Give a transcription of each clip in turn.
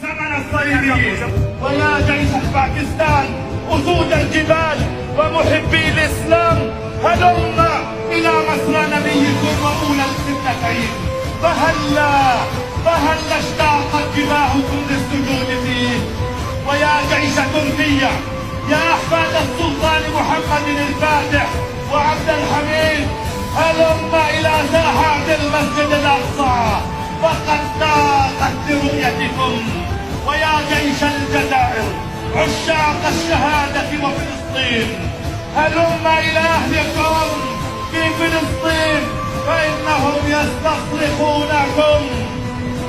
زمن الصليبيين. ويا جيش باكستان أسود الجبال ومحبي الإسلام، هلم إلى مسرى نبيكم وأولى الفتنتين. فهلا اشتاقت جباهكم للسجود فيه. ويا جيش تركيا، يا أحفاد السلطان محمد الفاتح وعبد الحميد، هلم إلى ساحات المسجد الأقصى فقد ضاقت برؤيتكم. ويا جيش الجزائر، عشاق الشهادة وفلسطين، هلم إلى أهلكم في فلسطين فإنهم يستصرخونكم.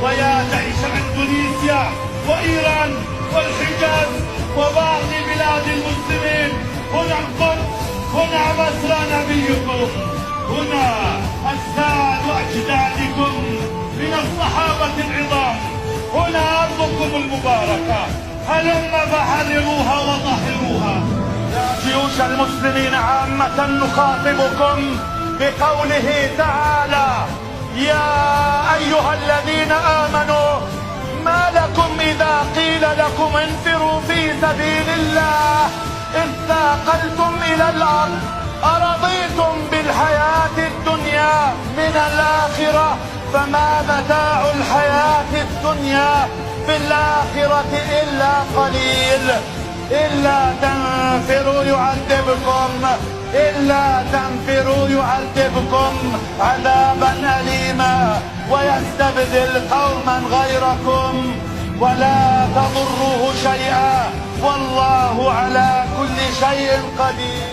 ويا جيش إندونيسيا وإيران والحجاز وباقي بلاد المسلمين، هنا القدس، هنا مسرى نبيكم، هنا أجساد أجدادكم من الصحابة العظام، هنا أرضكم المباركة، هلم فحرروها وطهروها. يا جيوش المسلمين عامة، نخاطبكم بقوله تعالى: يا أيها الذين آمنوا ما لكم إذا قيل لكم انفروا في سبيل الله اثاقلتم إلى الأرض أرضيتم بالحياة الدنيا من الآخرة فما متاع الحياة الدنيا في الآخرة إلا قليل. إلا تنفروا يعذبكم عذابا أليما ويستبدل قوما غيركم ولا تضروه شيئا والله على كل شيء قدير.